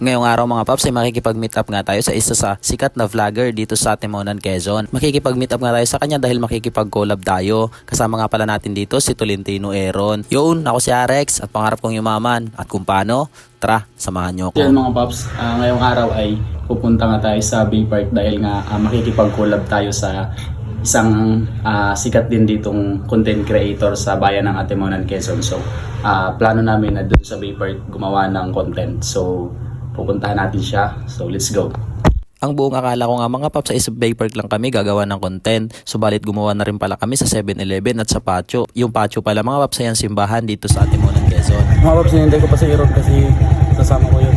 Ngayong araw mga paps ay makikipag-meet up nga tayo sa isa sa sikat na vlogger dito sa Timonan, Quezon. Makikipag-meet up nga tayo sa kanya dahil makikipag-collab tayo. Kasama nga pala natin dito si Tolentino Aaron. Yun, ako si Arex at pangarap kong yumaman. At kung paano, tara, samahan nyo Yan ako. mga paps, ngayong araw ay pupunta nga tayo sa Bay Park dahil nga makikipag-collab tayo sa isang sikat din ditong content creator sa bayan ng Timonan, Quezon. So, plano namin na doon sa Bay Park gumawa ng content. So, pupuntahan natin siya. So, let's go. Ang buong akala ko nga mga paps ay sa Bay Park lang kami gagawa ng content. Subalit gumawa na rin pala kami sa 7-Eleven at sa Patio. Yung Patio pala mga paps ay ang simbahan dito sa Timonan, Quezon. Mga paps, hinintay ko pa si Iron kasi sasama ko yun.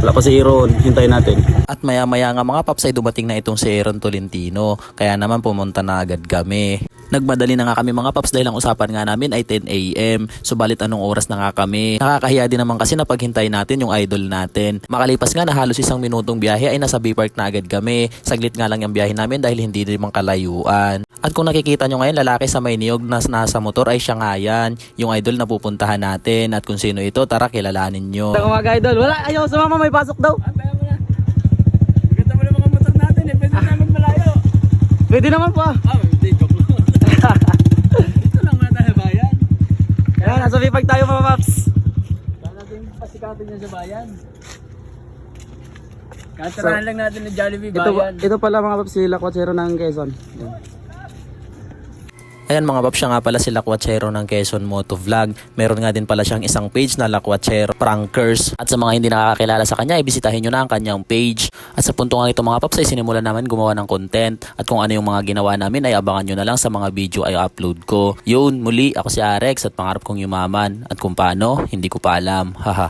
Wala pa si Iron, hintayin natin. At maya-maya nga mga paps ay dumating na itong si Aaron Tolentino. Kaya naman pumunta na agad kami. Nagmadali na nga kami mga paps dahil ang usapan nga namin ay 10 AM. Subalit anong oras na nga kami. Nakakahiya din naman kasi na paghintay natin yung idol natin. Makalipas nga na halos 1 minutong biyahe ay nasa Bay Park na agad kami. Saglit nga lang yung biyahe namin dahil hindi naman kalayuan. At kung nakikita nyo ngayon lalaki sa may niyog na nasa motor ay siya nga yan. Yung idol na pupuntahan natin. At kung sino ito, tara kilalanin nyo. Mga idol, wala, ayaw sumama, may pasok daw. Ganda mo na mga motor natin eh, pwede na magmalayo. Pwede naman po. Hindi, joke lang. Dito lang muna tayo bayan. Ayan, nasa Vipag tayo mga paps. Kaya natin pasikatin yan sa bayan. Kantarahan lang natin ng Jollibee bayan. Ito pala mga paps, si Lakwachero ng Quezon. Ayan mga paps, siya nga pala si Lakwachero ng Quezon Moto Vlog. Meron nga din pala siyang isang page na Lakwachero Prankers. At sa mga hindi nakakakilala sa kanya, ibisitahin nyo na ang kanyang page. At sa punto nga ito mga paps ay sinimulan namin gumawa ng content. At kung ano yung mga ginawa namin ay abangan nyo na lang sa mga video ay upload ko. Yun, muli ako si Arex at pangarap kong yumaman. At kung paano, hindi ko pa alam. Haha.